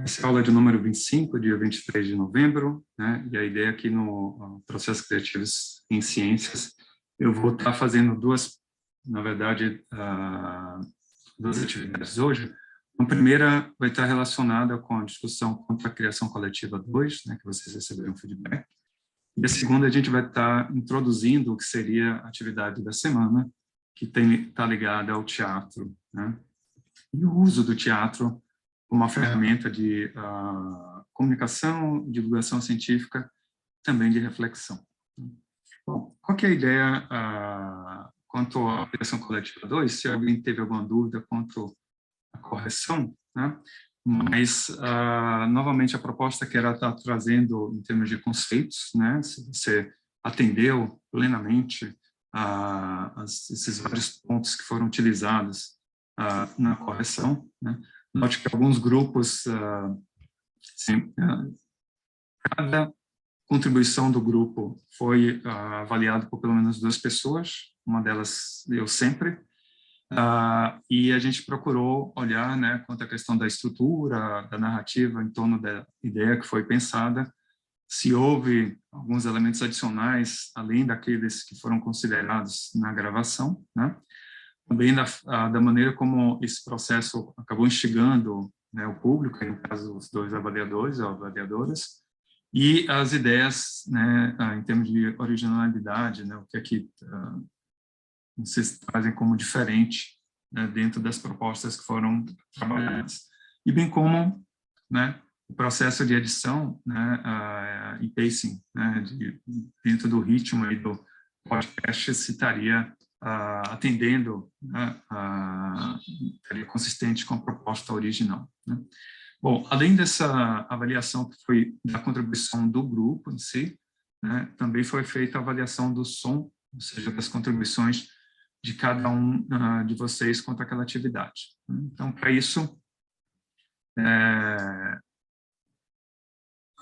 Essa é a aula de número 25, dia 23 de novembro, né? E a ideia aqui no Processos Criativos em Ciências, eu vou estar fazendo duas, na verdade, duas atividades hoje. A primeira vai estar relacionada com a discussão contra a criação coletiva 2, né, que vocês receberam feedback. E a segunda, a gente vai estar introduzindo o que seria a atividade da semana, que está ligada ao teatro, né? E o uso do teatro como uma ferramenta de comunicação, divulgação científica, também de reflexão. Bom, qual que é a ideia quanto à criação coletiva 2? Se alguém teve alguma dúvida quanto à correção, né? Mas, novamente, a proposta que ela está trazendo em termos de conceitos, né? Se você atendeu plenamente esses vários pontos que foram utilizados na correção, né? Note que alguns grupos, cada contribuição do grupo foi avaliada por pelo menos 2 pessoas, uma delas eu sempre, e a gente procurou olhar, né, quanto à questão da estrutura, da narrativa em torno da ideia que foi pensada, se houve alguns elementos adicionais, além daqueles que foram considerados na gravação, né? Também da maneira como esse processo acabou instigando, né, o público, no caso os 2 avaliadores ou avaliadoras, e as ideias, né, em termos de originalidade, né, o que é que vocês trazem como diferente, né, dentro das propostas que foram trabalhadas. E bem como, né, o processo de edição, né, e pacing, né, dentro do ritmo aí do podcast, se estaria atendendo, né, estaria consistente com a proposta original, né. Bom, além dessa avaliação que foi da contribuição do grupo em si, né, também foi feita a avaliação do som, ou seja, das contribuições de cada um de vocês quanto àquela atividade. Então, para isso, a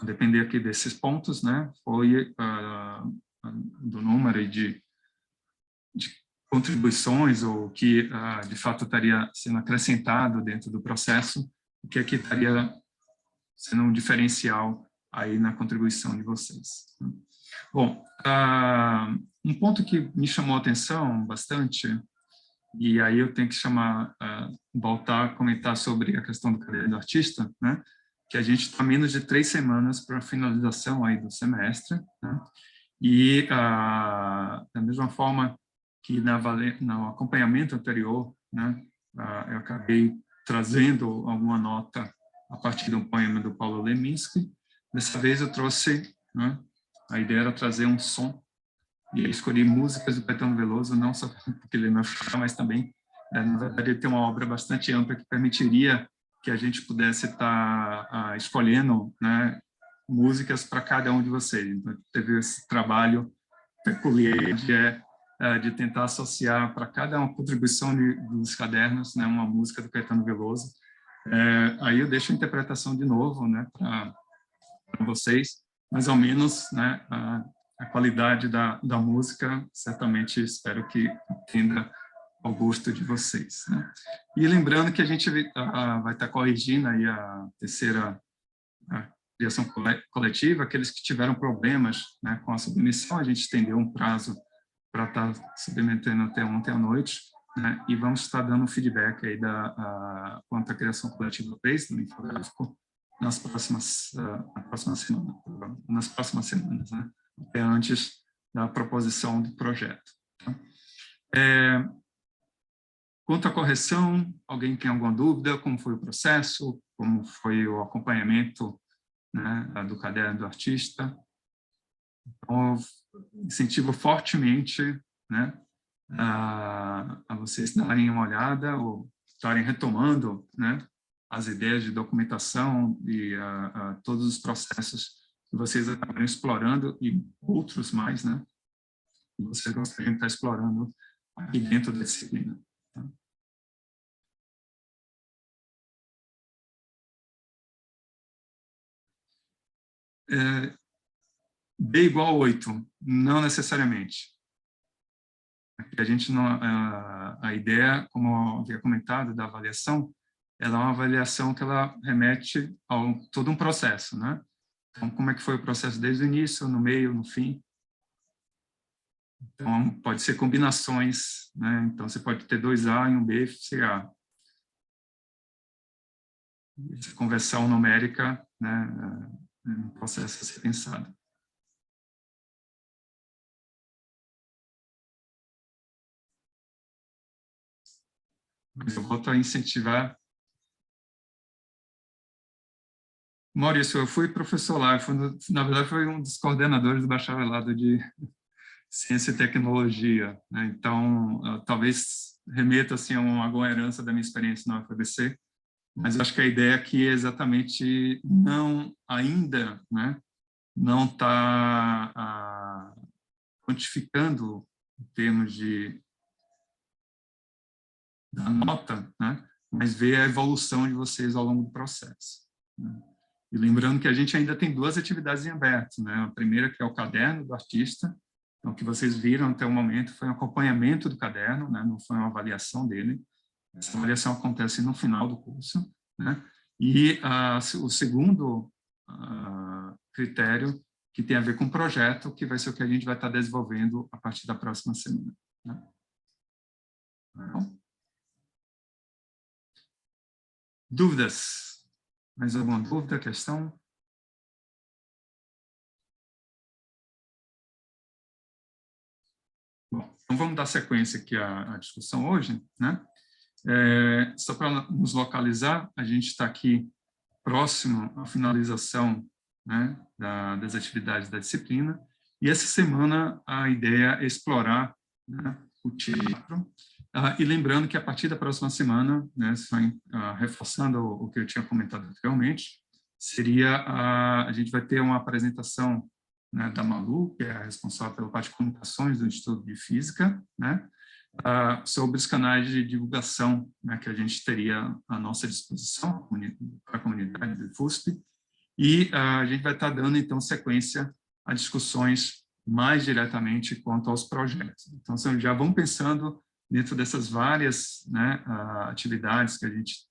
depender aqui desses pontos, né, foi do número de contribuições, ou que, de fato, estaria sendo acrescentado dentro do processo, o que aqui estaria sendo um diferencial aí na contribuição de vocês. Bom, um ponto que me chamou a atenção bastante, e aí eu tenho que voltar a comentar sobre a questão do caderno do artista, né? Que a gente está menos de 3 semanas para a finalização aí do semestre, né? E da mesma forma que no acompanhamento anterior, né, eu acabei trazendo alguma nota a partir de um poema do Paulo Leminski. Dessa vez eu trouxe, né, a ideia era trazer um som, e eu escolhi músicas do Caetano Veloso, não só porque ele é meu fã, mas também, na verdade, ele tem uma obra bastante ampla que permitiria que a gente pudesse estar escolhendo, né, músicas para cada um de vocês. Então, teve esse trabalho peculiar de tentar associar para cada uma contribuição dos cadernos, né, uma música do Caetano Veloso. Aí eu deixo a interpretação de novo, né, para vocês, mas ao menos, né, a qualidade da música, certamente espero que atenda ao gosto de vocês, né? E lembrando que a gente vai estar corrigindo aí a terceira criação coletiva, aqueles que tiveram problemas, né, com a submissão, a gente estendeu um prazo para estar submetendo até ontem à noite, né, e vamos estar dando feedback aí quanto à criação coletiva 3 do infográfico nas próximas semanas, né, até antes da proposição do projeto. Tá? Quanto à correção, alguém tem alguma dúvida? Como foi o processo? Como foi o acompanhamento, né, do caderno do artista? Então, incentivo fortemente, né, a vocês darem uma olhada ou estarem retomando, né, as ideias de documentação e todos os processos que vocês acabaram explorando e outros mais, né, que vocês gostariam de estar explorando aqui dentro da disciplina. Tá? B igual a 8, não necessariamente. A gente não, a ideia, como eu havia comentado, da avaliação, ela é uma avaliação que ela remete a todo um processo, né? Então, como é que foi o processo desde o início, no meio, no fim? Então, pode ser combinações, né? Então, você pode ter 2A e um B, CA. Essa conversão numérica, né, é um processo a ser pensado. Mas eu volto a incentivar. Maurício, eu fui professor lá, na verdade, foi um dos coordenadores do bacharelado de ciência e tecnologia, né? Então, talvez remeta assim, a alguma herança da minha experiência na UFABC, mas acho que a ideia aqui é exatamente não ainda, né, não está quantificando em termos da nota, né, mas ver a evolução de vocês ao longo do processo, né? E lembrando que a gente ainda tem 2 atividades em aberto, né? A primeira, que é o caderno do artista. Então, o que vocês viram até o momento foi um acompanhamento do caderno, né? Não foi uma avaliação dele. Essa avaliação acontece no final do curso, né? E o segundo critério, que tem a ver com o projeto, que vai ser o que a gente vai estar desenvolvendo a partir da próxima semana, né? Então, dúvidas? Mais alguma dúvida, questão? Bom, então vamos dar sequência aqui à discussão hoje, né? Só para nos localizar, a gente está aqui próximo à finalização, né, das atividades da disciplina, e essa semana a ideia é explorar, né, o teatro, e lembrando que a partir da próxima semana, né, reforçando o que eu tinha comentado anteriormente, seria a gente vai ter uma apresentação, né, da Malu, que é a responsável pela parte de comunicações do Instituto de Física, né, sobre os canais de divulgação, né, que a gente teria à nossa disposição para a comunidade do FUSP, e a gente vai estar dando, então, sequência a discussões mais diretamente quanto aos projetos. Então, já vão pensando dentro dessas várias, né, atividades que a gente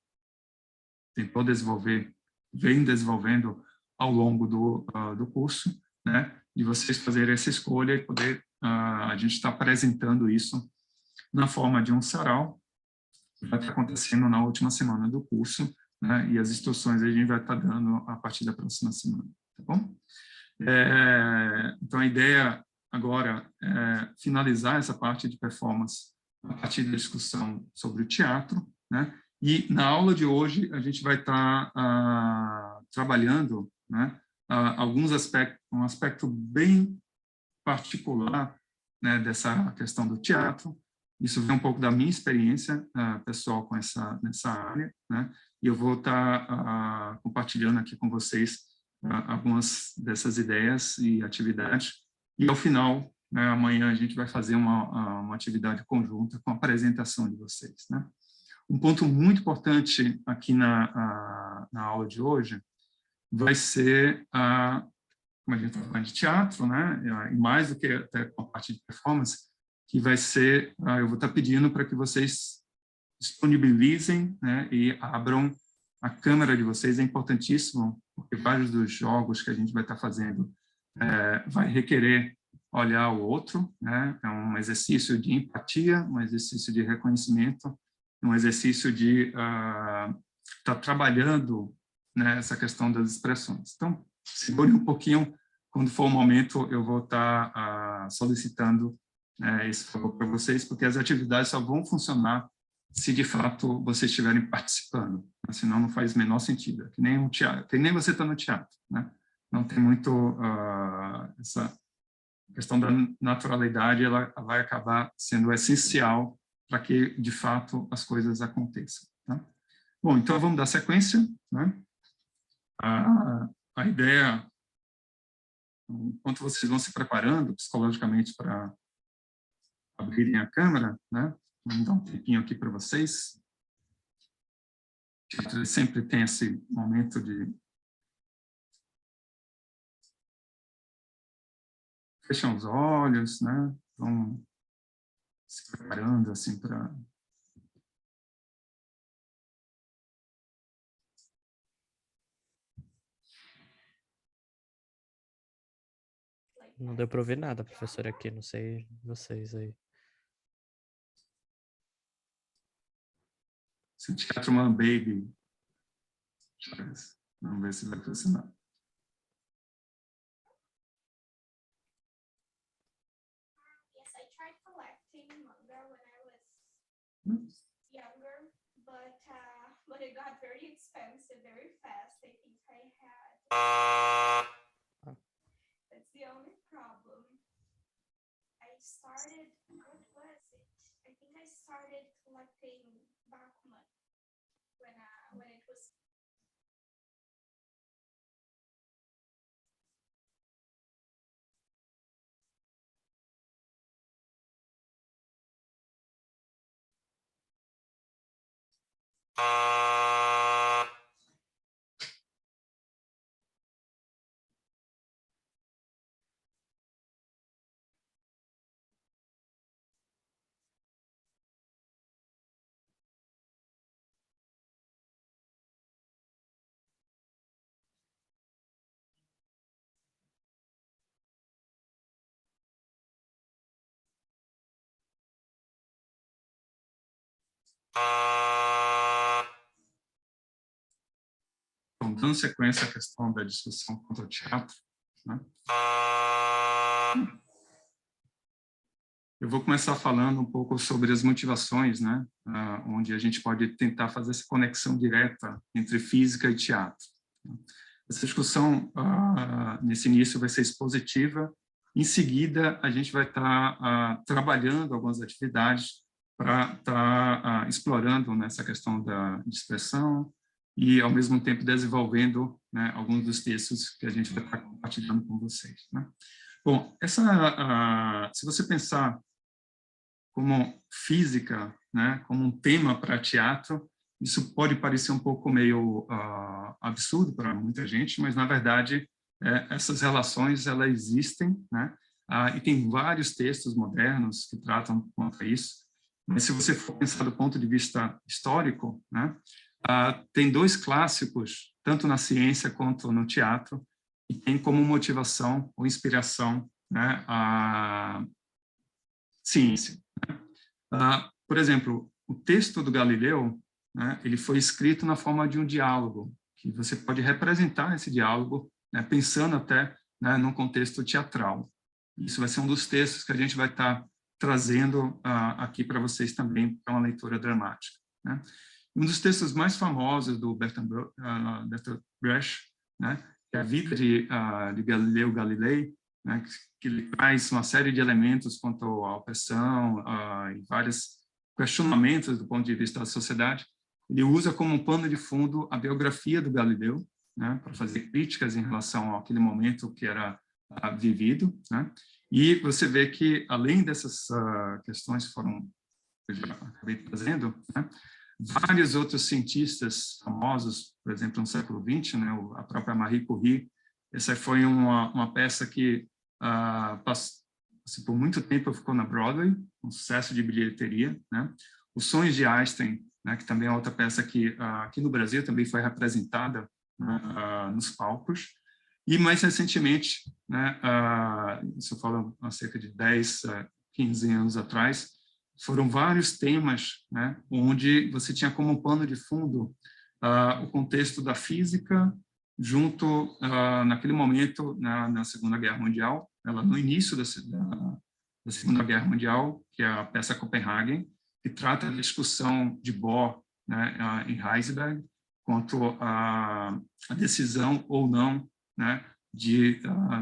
tentou desenvolver, vem desenvolvendo ao longo do curso, né, de vocês fazerem essa escolha e poder, a gente está apresentando isso na forma de um sarau, que vai estar acontecendo na última semana do curso, né, e as instruções a gente vai estar dando a partir da próxima semana, tá bom? Então, a ideia agora é finalizar essa parte de performance a partir da discussão sobre o teatro, né? E na aula de hoje a gente vai estar trabalhando, né, alguns aspectos, um aspecto bem particular, né, dessa questão do teatro. Isso vem um pouco da minha experiência pessoal com nessa área, né? E eu vou estar compartilhando aqui com vocês algumas dessas ideias e atividades. E ao final, né, amanhã a gente vai fazer uma atividade conjunta com a apresentação de vocês, né? Um ponto muito importante aqui na aula de hoje vai ser como a gente está falando de teatro, né, e mais do que até com a parte de performance, que vai ser, eu vou estar pedindo para que vocês disponibilizem, né, e abram a câmera de vocês. É importantíssimo, porque vários dos jogos que a gente vai estar fazendo vai requerer olhar o outro, né, é um exercício de empatia, um exercício de reconhecimento, um exercício de estar trabalhando, né, essa questão das expressões. Então, segure um pouquinho, quando for o momento eu vou estar solicitando esse favor para vocês, porque as atividades só vão funcionar se de fato vocês estiverem participando, né? Senão não faz o menor sentido, que nem um teatro, que nem você está no teatro, né? Não tem muito essa questão da naturalidade, ela vai acabar sendo essencial para que de fato as coisas aconteçam, tá? Bom, então vamos dar sequência, né? A ideia, enquanto vocês vão se preparando psicologicamente para abrirem a câmera, né? Vamos dar um tempinho aqui para vocês. Sempre tem esse momento de fechar os olhos, né? Vão se preparando assim para Não deu para ouvir nada, professor, aqui. Não sei vocês aí. City Catwoman Baby. Vamos ver se vai funcionar. Yes, I tried collecting manga when I was younger, but it got very expensive very fast. I think I had. That's the only problem. I started. What was it? I think I started collecting Bakuman when it was. Então, dando sequência à questão da discussão contra o teatro, né? Eu vou começar falando um pouco sobre as motivações, né? Onde a gente pode tentar fazer essa conexão direta entre física e teatro. Essa discussão, nesse início, vai ser expositiva. Em seguida, a gente vai estar trabalhando algumas atividades para estar explorando nessa questão da expressão e, ao mesmo tempo, desenvolvendo, né, alguns dos textos que a gente vai estar compartilhando com vocês, né? Bom, se você pensar como física, né, como um tema para teatro, isso pode parecer um pouco meio absurdo para muita gente, mas, na verdade, essas relações elas existem, né? E tem vários textos modernos que tratam contra isso. Mas, se você for pensar do ponto de vista histórico, né, tem dois clássicos, tanto na ciência quanto no teatro, que tem como motivação ou inspiração, né, a ciência. Por exemplo, o texto do Galileu, né, ele foi escrito na forma de um diálogo, que você pode representar esse diálogo, né, pensando até, né, num contexto teatral. Isso vai ser um dos textos que a gente vai estar trazendo aqui para vocês também, para uma leitura dramática, né? Um dos textos mais famosos do Bertolt Brecht, né, que é a vida de Galileu Galilei, né, que ele traz uma série de elementos quanto à opressão e vários questionamentos do ponto de vista da sociedade. Ele usa como pano de fundo a biografia do Galileu, né, para fazer críticas em relação àquele momento que era vivido, né? E você vê que, além dessas questões que eu já acabei trazendo, né, vários outros cientistas famosos, por exemplo, no século XX, né, a própria Marie Curie, essa foi uma peça que por muito tempo ficou na Broadway, um sucesso de bilheteria, né? Os Sonhos de Einstein, né, que também é outra peça que aqui no Brasil também foi representada, né, nos palcos. E mais recentemente, né, isso eu falo há cerca de 10, 15 anos atrás, foram vários temas, né, onde você tinha como pano de fundo o contexto da física, junto, naquele momento, na Segunda Guerra Mundial, no início da Segunda Guerra Mundial, que é a peça Copenhagen, que trata da discussão de Bohr, né, em Heisenberg, quanto à decisão ou não, né,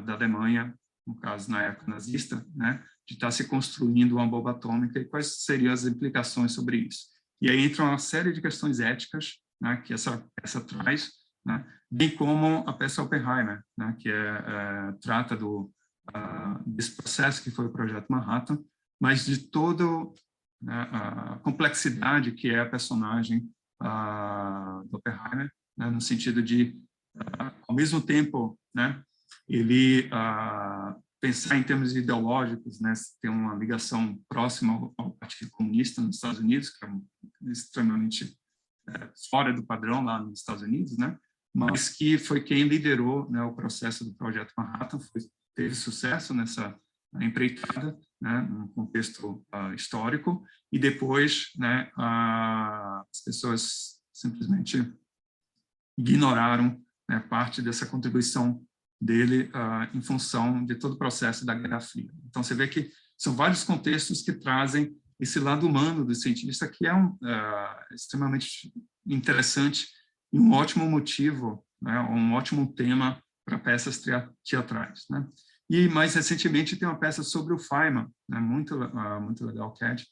da Alemanha, no caso, na época nazista, né, de estar se construindo uma bomba atômica e quais seriam as implicações sobre isso. E aí entra uma série de questões éticas, né, que essa peça traz, né, bem como a peça Oppenheimer, né, que trata desse processo que foi o Projeto Manhattan, mas de toda, né, a complexidade que é a personagem do Oppenheimer, né, no sentido de, ao mesmo tempo, né, ele pensar em termos ideológicos, né, tem uma ligação próxima ao Partido Comunista nos Estados Unidos, que é extremamente fora do padrão lá nos Estados Unidos, né, mas que foi quem liderou, né, o processo do Projeto Manhattan, foi teve sucesso nessa empreitada, né, num contexto histórico, e depois, né, as pessoas simplesmente ignoraram, né, parte dessa contribuição dele em função de todo o processo da Guerra Fria. Então, você vê que são vários contextos que trazem esse lado humano do cientista, que é extremamente interessante e um ótimo motivo, né, um ótimo tema para peças teatrais, né? E, mais recentemente, tem uma peça sobre o Feynman, né, muito legal, CAD,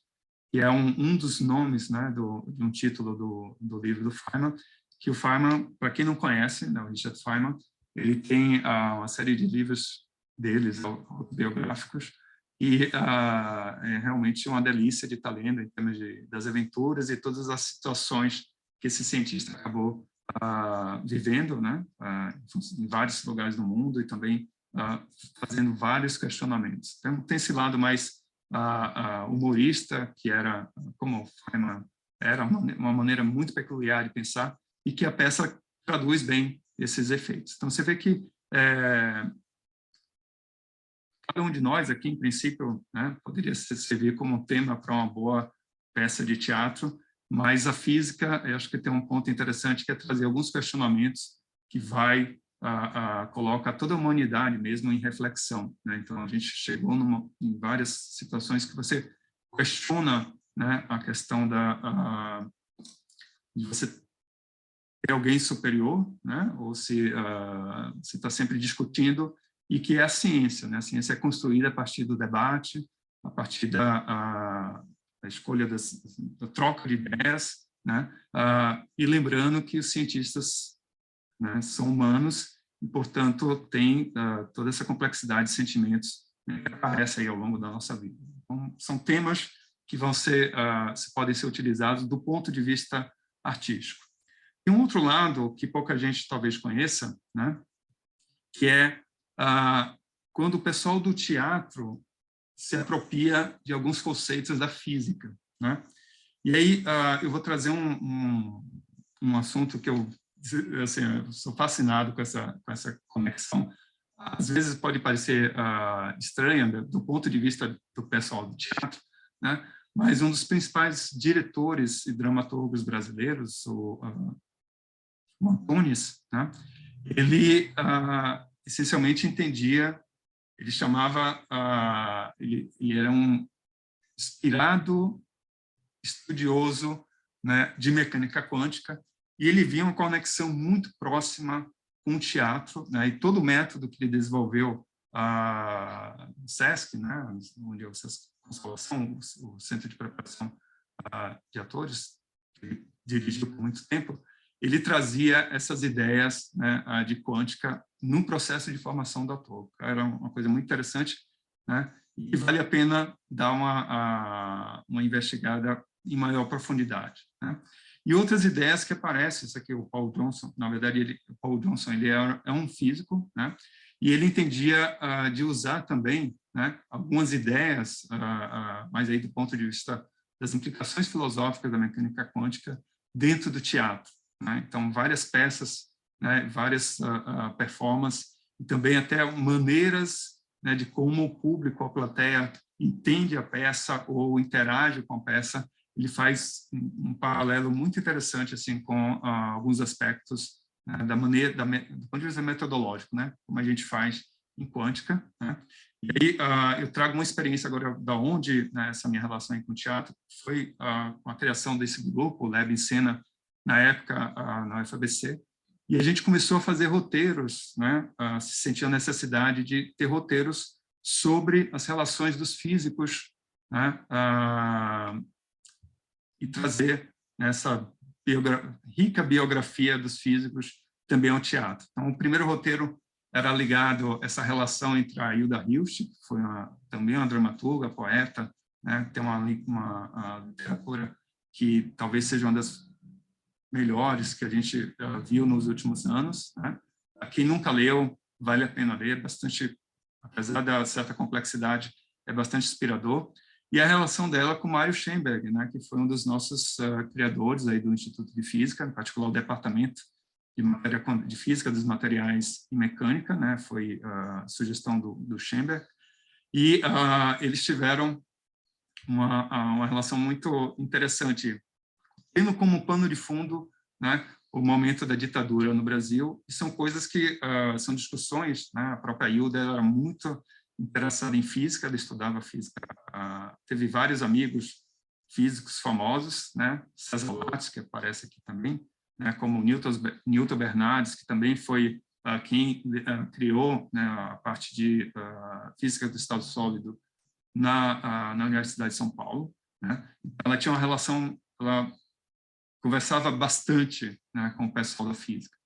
que é um dos nomes, né, de um título do livro do Feynman, que o Feynman, para quem não conhece, né, o Richard Feynman, ele tem uma série de livros deles, autobiográficos, e é realmente uma delícia de estar lendo em termos das aventuras e todas as situações que esse cientista acabou vivendo, né, em vários lugares do mundo e também fazendo vários questionamentos. Então, tem esse lado mais humorista, que era, como o Feynman era, uma maneira muito peculiar de pensar, e que a peça traduz bem esses efeitos. Então, você vê que cada um de nós aqui, em princípio, né, poderia servir como um tema para uma boa peça de teatro, mas a física, eu acho que tem um ponto interessante, que é trazer alguns questionamentos que coloca toda a humanidade mesmo em reflexão, né? Então, a gente chegou em várias situações que você questiona, né, a questão de você ter alguém superior, né, ou se você está sempre discutindo, e que é a ciência, né? A ciência é construída a partir do debate, a partir da escolha da troca de ideias, né? E lembrando que os cientistas, né, são humanos e, portanto, tem toda essa complexidade de sentimentos, né, que aparece aí ao longo da nossa vida. Então, são temas que podem ser utilizados do ponto de vista artístico. Tem um outro lado que pouca gente talvez conheça, né, que é quando o pessoal do teatro se apropria de alguns conceitos da física, né? E aí eu vou trazer um assunto que eu sou fascinado com essa conexão. Às vezes pode parecer estranha do ponto de vista do pessoal do teatro, né? Mas um dos principais diretores e dramaturgos brasileiros, o Antunes, né? Ele essencialmente entendia, ele chamava, ele era um inspirado estudioso, né, de mecânica quântica, e ele via uma conexão muito próxima com o teatro, né, e todo o método que ele desenvolveu no SESC, né, onde é o SESC Consolação, o Centro de Preparação de Atores, que ele dirigiu por muito tempo, ele trazia essas ideias, né, de quântica no processo de formação do ator. Era uma coisa muito interessante, né, e vale a pena dar uma investigada em maior profundidade, né? E outras ideias que aparecem, isso aqui, o Paul Johnson, na verdade, o Paul Johnson ele é um físico, né, e ele entendia de usar também, né, algumas ideias, mas aí do ponto de vista das implicações filosóficas da mecânica quântica dentro do teatro, né? Então, várias peças, né, várias performances, e também até maneiras, né, de como o público, a plateia, entende a peça ou interage com a peça. Ele faz um paralelo muito interessante assim com alguns aspectos, né, da maneira, do ponto de vista metodológico, né, como a gente faz em quântica, né? E aí eu trago uma experiência agora da onde, né, essa minha relação com o teatro foi com a criação desse grupo, o Lab em Cena, na época na UFABC, e a gente começou a fazer roteiros, né, se sentia a necessidade de ter roteiros sobre as relações dos físicos, né, e trazer essa rica biografia dos físicos também ao teatro. Então, o primeiro roteiro era ligado a essa relação entre a Hilda Hilst, que foi também uma dramaturga, poeta, né, tem uma literatura que talvez seja uma das melhores que a gente viu nos últimos anos, né? Quem nunca leu, vale a pena ler, bastante, apesar da certa complexidade, é bastante inspirador. E a relação dela com Mário Schenberg, né, que foi um dos nossos criadores aí do Instituto de Física, em particular o departamento de física dos materiais e mecânica, né? Foi a sugestão do Schoenberg, e eles tiveram uma relação muito interessante, tendo como pano de fundo, né, o momento da ditadura no Brasil, e são coisas que são discussões, né? A própria Hilda era muito interessada em física, ela estudava física, teve vários amigos físicos famosos, né? César Lattes, que aparece aqui também, né? Como Newton Bernardes, que também foi quem criou, né, a parte de física do estado sólido na Universidade de São Paulo, né? Então, ela tinha uma relação, ela conversava bastante, né, com o pessoal da física.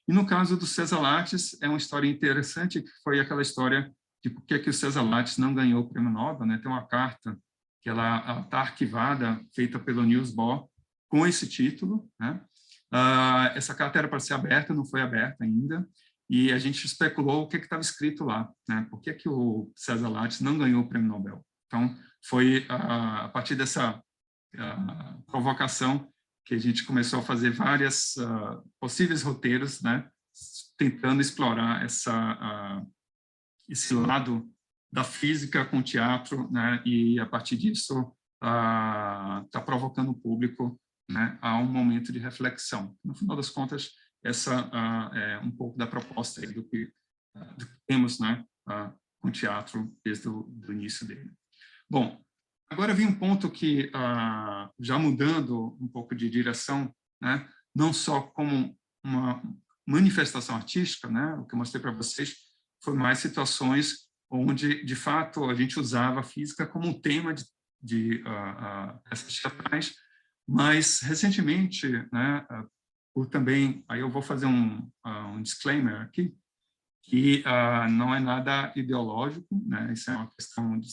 E no caso do César Lattes, é uma história interessante, que foi aquela história de por que o César Lattes não ganhou o prêmio Nobel, né? Tem uma carta que ela está arquivada, feita pelo Niels Bohr, com esse título, né? Essa carta era para ser aberta, não foi aberta ainda, e a gente especulou o que estava escrito lá, né? Por que o César Lattes não ganhou o prêmio Nobel? Então, foi a partir dessa provocação que a gente começou a fazer vários possíveis roteiros, né? Tentando explorar esse lado da física com o teatro, né? E a partir disso está provocando o público, né, a um momento de reflexão. No final das contas, essa é um pouco da proposta aí do que temos, né, com o teatro desde o início dele. Bom, agora vem um ponto que, já mudando um pouco de direção, né, não só como uma manifestação artística, né, o que eu mostrei para vocês foi mais situações onde, de fato, a gente usava a física como um tema de peças teatrais, mas, recentemente, né, por também, aí eu vou fazer um disclaimer aqui, que não é nada ideológico, né? Isso é uma questão de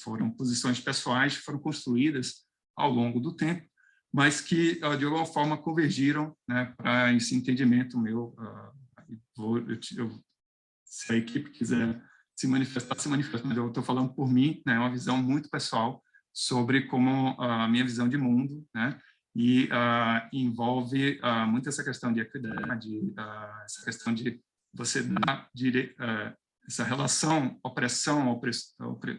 foram posições pessoais que foram construídas ao longo do tempo, mas que, de alguma forma, convergiram, né, para esse entendimento meu. Se a equipe quiser se manifestar, mas eu estou falando por mim, né, uma visão muito pessoal sobre como a minha visão de mundo, né, e envolve muito essa questão de equidade, essa questão de você dar essa relação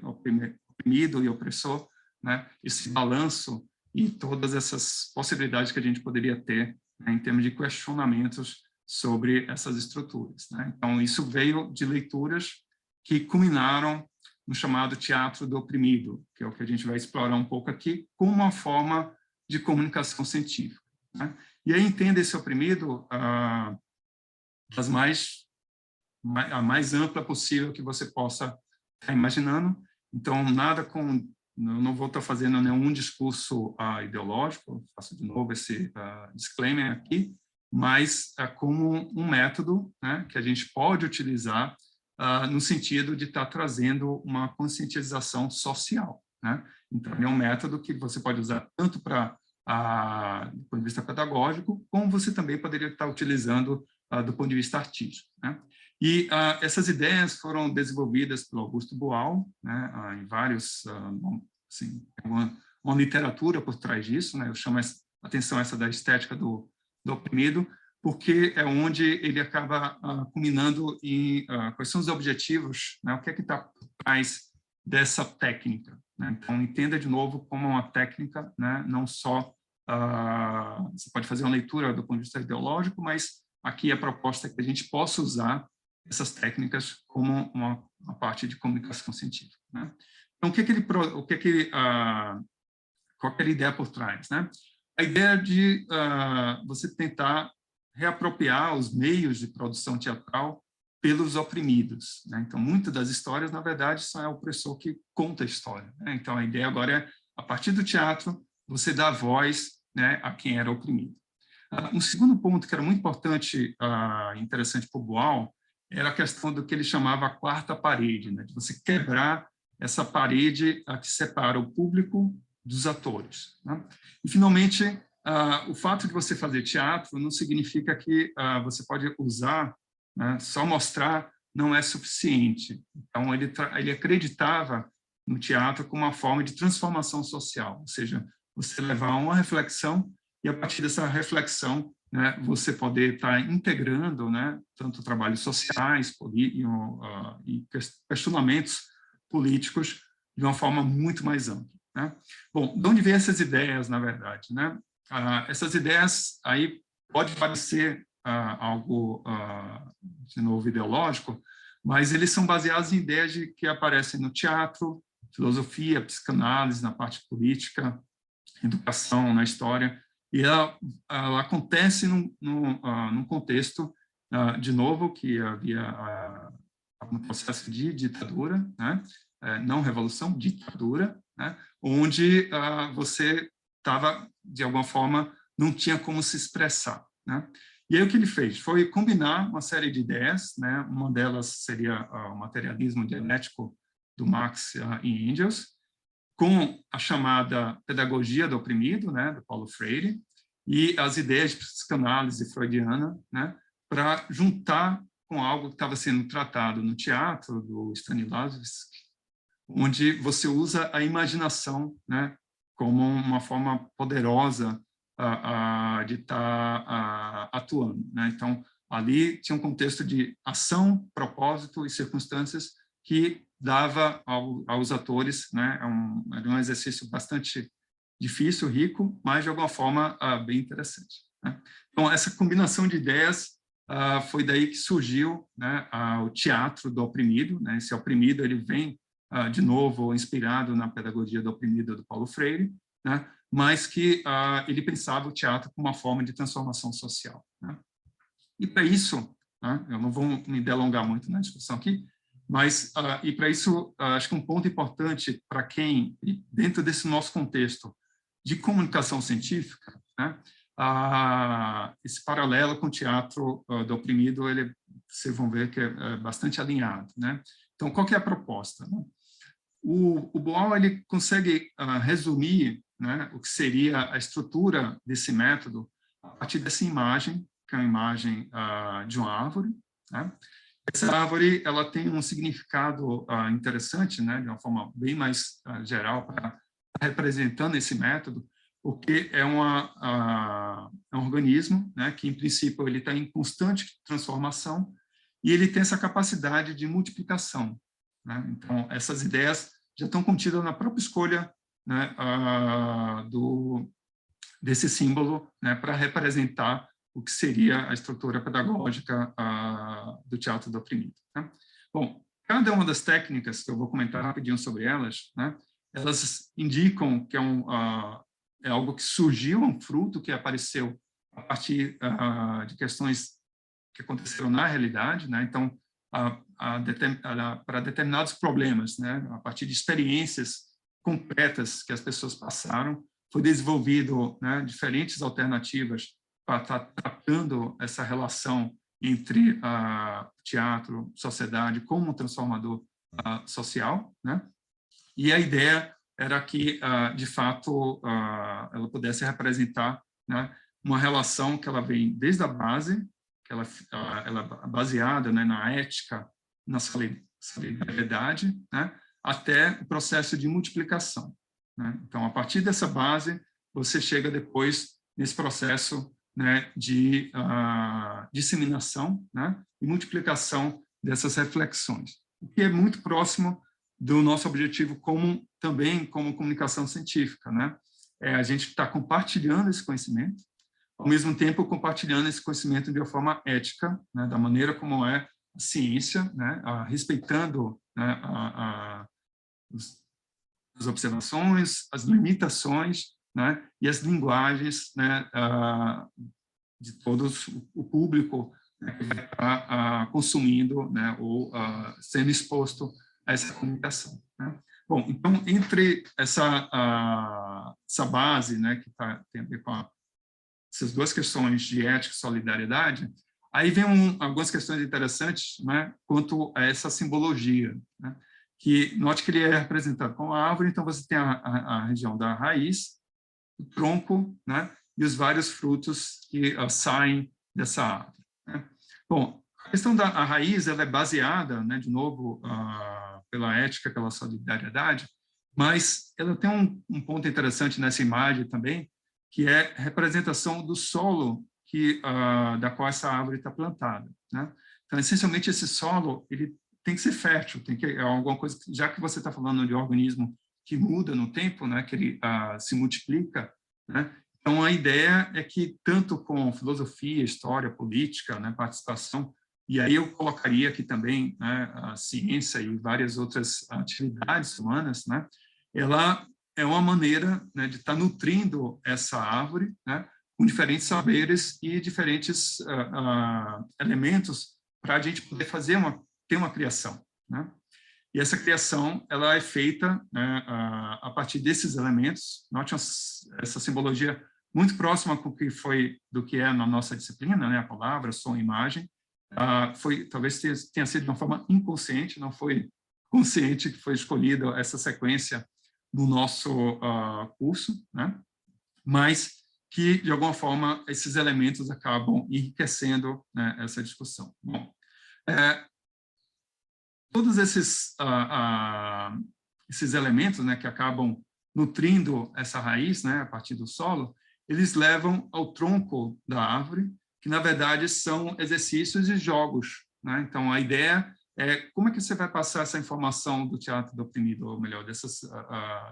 oprimido e opressor, né, esse balanço e todas essas possibilidades que a gente poderia ter, né, em termos de questionamentos sobre essas estruturas, né? Então, isso veio de leituras que culminaram no chamado teatro do oprimido, que é o que a gente vai explorar um pouco aqui, como uma forma de comunicação científica, né? E aí entenda esse oprimido a mais ampla possível que você possa estar imaginando. Então, não vou estar fazendo nenhum discurso ideológico, faço de novo esse disclaimer aqui, mas como um método, né, que a gente pode utilizar no sentido de estar trazendo uma conscientização social, né? Então, é um método que você pode usar tanto do ponto de vista pedagógico, como você também poderia estar utilizando do ponto de vista artístico, né? E essas ideias foram desenvolvidas pelo Augusto Boal, né, em vários, assim, uma literatura por trás disso, né? Eu chamo a atenção essa da estética do oprimido, porque é onde ele acaba culminando em quais são os objetivos, né? O que é que está por trás dessa técnica, né? Então, entenda de novo como uma técnica, né? Não só você pode fazer uma leitura do ponto de vista ideológico, mas aqui a proposta é que a gente possa usar essas técnicas como uma parte de comunicação científica, né? Então, qual é a ideia por trás, né? A ideia de você tentar reapropriar os meios de produção teatral pelos oprimidos, né? Então, muitas das histórias, na verdade, são o opressor que conta a história, né? Então, a ideia agora é, a partir do teatro, você dar voz, né, a quem era oprimido. Um segundo ponto que era muito importante e interessante para o Boal era a questão do que ele chamava a quarta parede, né? De você quebrar essa parede que separa o público dos atores, né? E, finalmente, o fato de você fazer teatro não significa que você pode usar, né, só mostrar não é suficiente. Então, ele acreditava no teatro como uma forma de transformação social, ou seja, você levar uma reflexão e, a partir dessa reflexão, né, você poder estar integrando, né, tanto trabalhos sociais e questionamentos políticos de uma forma muito mais ampla, né? Bom, de onde vêm essas ideias, na verdade, né? Essas ideias aí pode parecer algo, de novo, ideológico, mas eles são baseados em ideias que aparecem no teatro, filosofia, psicanálise, na parte política, educação, na história, e ela acontece num contexto, de novo, que havia um processo de ditadura, né? Não revolução, ditadura, né? Onde você estava, de alguma forma, não tinha como se expressar, né? E aí o que ele fez foi combinar uma série de ideias, né? Uma delas seria o materialismo dialético do Marx e Engels, com a chamada pedagogia do oprimido, né, do Paulo Freire, e as ideias de psicanálise freudiana, né, para juntar com algo que estava sendo tratado no teatro do Stanislavski, onde você usa a imaginação, né, como uma forma poderosa de estar atuando, né? Então, ali tinha um contexto de ação, propósito e circunstâncias que dava aos atores, né, era um exercício bastante difícil, rico, mas de alguma forma bem interessante, né? Então, essa combinação de ideias foi daí que surgiu, né, o teatro do oprimido, né? Esse oprimido ele vem de novo inspirado na pedagogia do oprimido do Paulo Freire, né? Mas que ele pensava o teatro como uma forma de transformação social, né? E para isso, né, eu não vou me delongar muito na discussão aqui, mas, e para isso, acho que um ponto importante para quem, dentro desse nosso contexto de comunicação científica, né, esse paralelo com o teatro do oprimido, vocês vão ver que é bastante alinhado, né? Então, qual que é a proposta, né? O Boal ele consegue resumir, né, o que seria a estrutura desse método a partir dessa imagem, que é uma imagem de uma árvore, né? Essa árvore ela tem um significado interessante, né, de uma forma bem mais geral, representando esse método, porque é um organismo, né, que, em princípio, ele está em constante transformação e ele tem essa capacidade de multiplicação, né? Então, essas ideias já estão contidas na própria escolha, né, desse símbolo, né, para representar o que seria a estrutura pedagógica do teatro do oprimido, né? Bom, cada uma das técnicas, que eu vou comentar rapidinho sobre elas, né, elas indicam que é algo que surgiu, um fruto que apareceu a partir de questões que aconteceram na realidade, né? Então, para determinados problemas, né, a partir de experiências concretas que as pessoas passaram, foi desenvolvido, né, diferentes alternativas para estar tratando essa relação entre teatro, sociedade, como um transformador social, né? E a ideia era que, de fato, ela pudesse representar, né, uma relação que ela vem desde a base, que ela é baseada, né, na ética, na solidariedade, né, até o processo de multiplicação, né? Então, a partir dessa base, você chega depois nesse processo, né, de disseminação, né, e multiplicação dessas reflexões, o que é muito próximo do nosso objetivo também como comunicação científica, né? A gente está compartilhando esse conhecimento, ao mesmo tempo compartilhando esse conhecimento de uma forma ética, né, da maneira como é a ciência, né, respeitando, né, as observações, as limitações, né, e as linguagens, né, de todos o público, né, que vai estar consumindo, né, ou sendo exposto a essa comunicação, né? Bom, então, entre essa base, né, que tem a ver com essas duas questões de ética e solidariedade, aí vem algumas questões interessantes, né, quanto a essa simbologia, né? Que note que ele é representado com a árvore, então você tem a região da raiz, o tronco, né, e os vários frutos que saem dessa árvore, né? Bom, a questão da raiz ela é baseada, né, de novo, pela ética, pela solidariedade, mas ela tem um ponto interessante nessa imagem também, que é a representação do solo da qual essa árvore está plantada, né? Então, essencialmente, esse solo ele tem que ser fértil, é alguma coisa, já que você está falando de organismo que muda no tempo, né, que ele se multiplica, né? Então, a ideia é que, tanto com filosofia, história, política, né, participação, e aí eu colocaria aqui também, né, a ciência e várias outras atividades humanas, né, ela é uma maneira, né, de estar nutrindo essa árvore, né, com diferentes saberes e diferentes elementos para a gente poder ter uma criação, né? E essa criação ela é feita, né, a partir desses elementos. Note essa simbologia muito próxima do que é na nossa disciplina, né, a palavra, som e imagem. Talvez tenha sido de uma forma inconsciente, não foi consciente que foi escolhida essa sequência no nosso curso, né? Mas que, de alguma forma, esses elementos acabam enriquecendo, né, essa discussão. Bom, todos esses elementos, né, que acabam nutrindo essa raiz, né, a partir do solo, eles levam ao tronco da árvore, que, na verdade, são exercícios e jogos, né? Então, a ideia é como é que você vai passar essa informação do teatro do oprimido, ou melhor,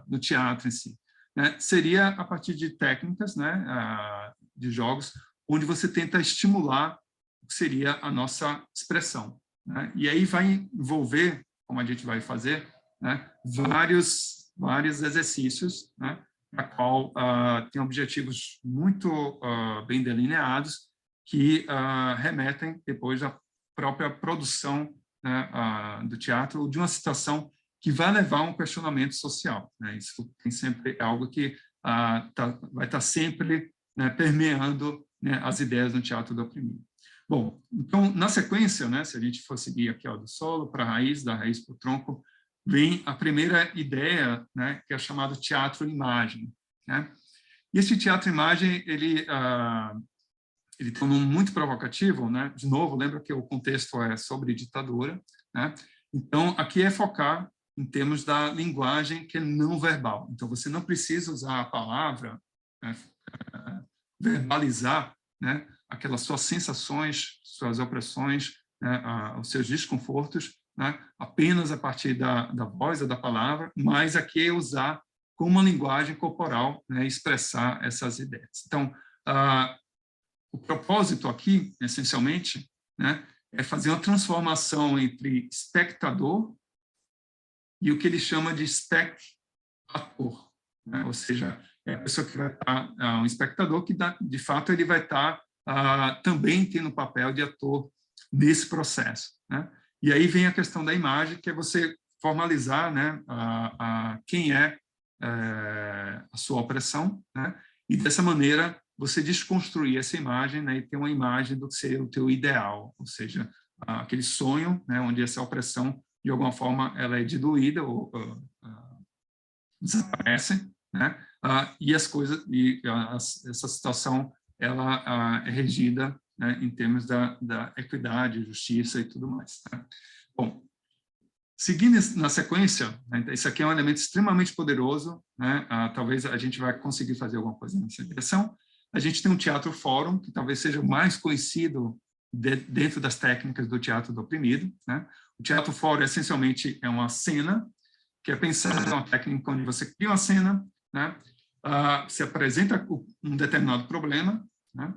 do teatro em si, né? Seria a partir de técnicas, né, de jogos, onde você tenta estimular o que seria a nossa expressão, né? E aí vai envolver, como a gente vai fazer, né, vários exercícios, né, a qual tem objetivos muito bem delineados, que remetem depois à própria produção, né, do teatro, ou de uma situação que vai levar a um questionamento social, né? Isso tem sempre algo que vai estar sempre, né, permeando, né, as ideias do teatro do oprimido. Bom, então, na sequência, né, se a gente for seguir aqui do solo para a raiz, da raiz para o tronco, vem a primeira ideia, né, que é chamado teatro-imagem, né? E esse teatro-imagem, ele tem um nome muito provocativo, né? De novo, lembra que o contexto é sobre ditadura, né? Então, aqui é focar em termos da linguagem que é não verbal. Então, você não precisa usar a palavra, né, verbalizar, né, aquelas suas sensações, suas opressões, né, os seus desconfortos, né, apenas a partir da voz ou da palavra, mas aqui é usar como uma linguagem corporal, né, expressar essas ideias. Então, o propósito aqui, essencialmente, né, é fazer uma transformação entre espectador e o que ele chama de espectator, né? Ou seja, é a pessoa que vai estar, um espectador que, de fato, ele vai estar também tendo o papel de ator nesse processo, né? E aí vem a questão da imagem, que é você formalizar, né, quem é a sua opressão, né? E dessa maneira você desconstruir essa imagem, né, e ter uma imagem do que seria o teu ideal, ou seja, aquele sonho, né, onde essa opressão, de alguma forma, ela é diluída ou desaparece, né? E as coisas, essa situação, ela é regida, né, em termos da equidade, justiça e tudo mais, né? Bom, seguindo na sequência, né, isso aqui é um elemento extremamente poderoso, né? Talvez a gente vai conseguir fazer alguma coisa nessa direção. A gente tem um teatro-fórum, que talvez seja o mais conhecido dentro das técnicas do teatro do oprimido, né? O teatro-fórum, essencialmente, é uma cena, que é pensada uma técnica onde você cria uma cena, né? Se apresenta um determinado problema, né?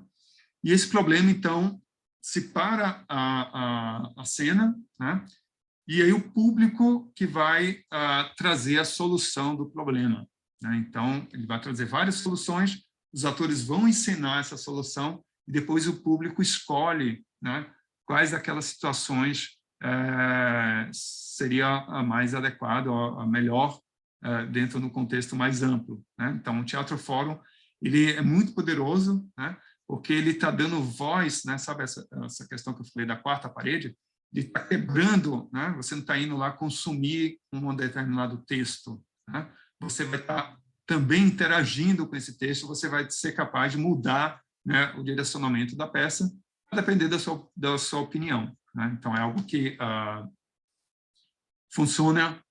E esse problema, então, se para a cena, né? E aí o público que vai trazer a solução do problema, né? Então, ele vai trazer várias soluções, os atores vão encenar essa solução e depois o público escolhe, né, quais daquelas situações seria a mais adequada, a melhor, dentro do contexto mais amplo, né? Então, o Teatro Fórum, ele é muito poderoso, né, porque ele está dando voz, né, sabe essa questão que eu falei da quarta parede, de estar quebrando, né? Você não está indo lá consumir um determinado texto, né? Você vai estar também interagindo com esse texto, você vai ser capaz de mudar, né, o direcionamento da peça, a depender da sua opinião, né? Então, é algo que funciona,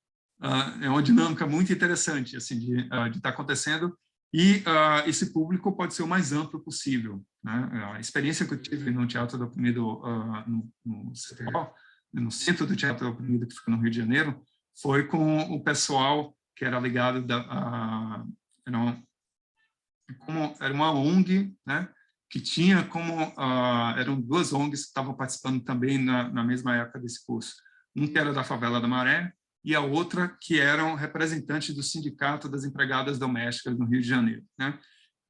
é uma dinâmica muito interessante assim, de estar acontecendo, E esse público pode ser o mais amplo possível, né? A experiência que eu tive no Teatro do Oprimido, no CTO, no Centro do Teatro do Oprimido, que fica no Rio de Janeiro, foi com o pessoal que era ligado era uma ONG, né? Que tinha como eram duas ONGs que estavam participando também na mesma época desse curso. Um que era da Favela da Maré e a outra que eram representantes do Sindicato das Empregadas Domésticas no Rio de Janeiro, né?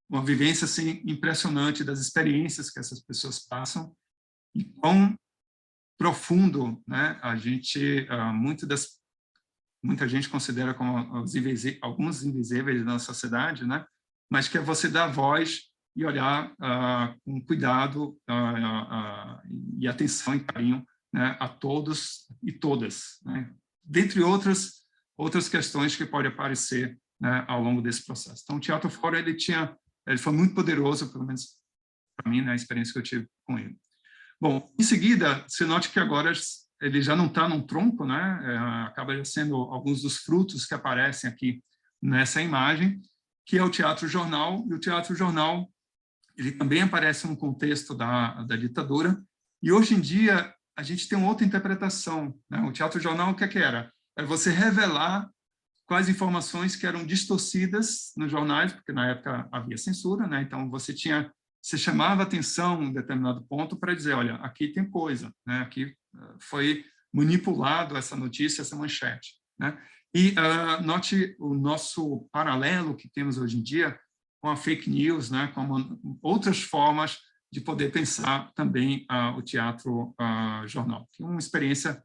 Uma vivência assim impressionante das experiências que essas pessoas passam e quão profundo, né? A gente muita gente considera como alguns invisíveis na sociedade, né? Mas que é você dar voz e olhar com cuidado e atenção e carinho, né, a todos e todas, né? Dentre outras questões que podem aparecer, né, ao longo desse processo. Então, o Teatro Fora ele foi muito poderoso, pelo menos para mim, na experiência que eu tive com ele. Bom, em seguida, você note que agora ele já não está num tronco, né? Acaba sendo alguns dos frutos que aparecem aqui nessa imagem, que é o teatro-jornal, e o teatro-jornal ele também aparece no contexto da ditadura, e hoje em dia a gente tem uma outra interpretação, né? O teatro-jornal, o que era? Era você revelar quais informações que eram distorcidas nos jornais, porque na época havia censura, né? Então você chamava atenção em um determinado ponto para dizer, olha, aqui tem coisa, né? Aqui foi manipulado essa notícia, essa manchete, né? E note o nosso paralelo que temos hoje em dia com a fake news, né? Com outras formas de poder pensar também o teatro jornal, que é uma experiência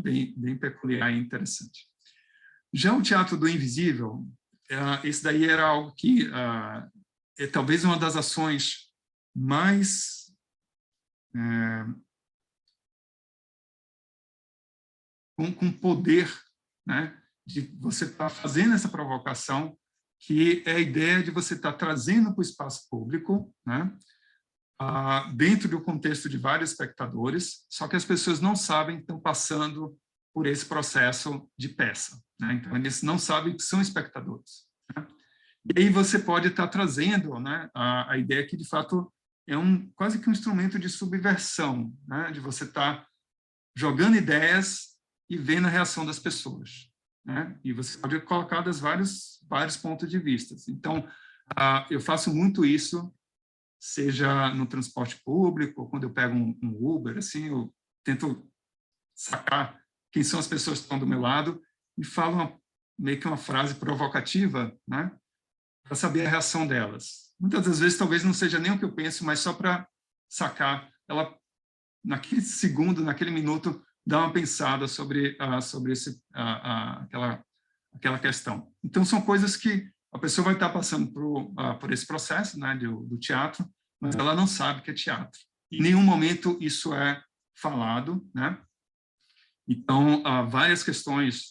bem peculiar e interessante. Já o Teatro do Invisível, esse daí era algo que é talvez uma das ações mais com poder, né, de você estar fazendo essa provocação, que é a ideia de você estar trazendo para o espaço público, né, dentro do contexto de vários espectadores, só que as pessoas não sabem que estão passando por esse processo de peça, né? Então, eles não sabem que são espectadores, né? E aí você pode estar trazendo, né, a ideia que, de fato, é quase que um instrumento de subversão, né, de você estar jogando ideias e vendo a reação das pessoas, né? E você pode colocar das vários pontos de vista. Então, eu faço muito isso, seja no transporte público, ou quando eu pego um Uber, assim, eu tento sacar quem são as pessoas que estão do meu lado e falo meio que uma frase provocativa, né, para saber a reação delas. Muitas das vezes, talvez não seja nem o que eu penso, mas só para sacar. Ela, naquele segundo, naquele minuto, dá uma pensada sobre aquela questão. Então, são coisas que a pessoa vai estar passando por esse processo, né, do teatro, mas ela não sabe que é teatro. Em nenhum momento isso é falado, né? Então, há várias questões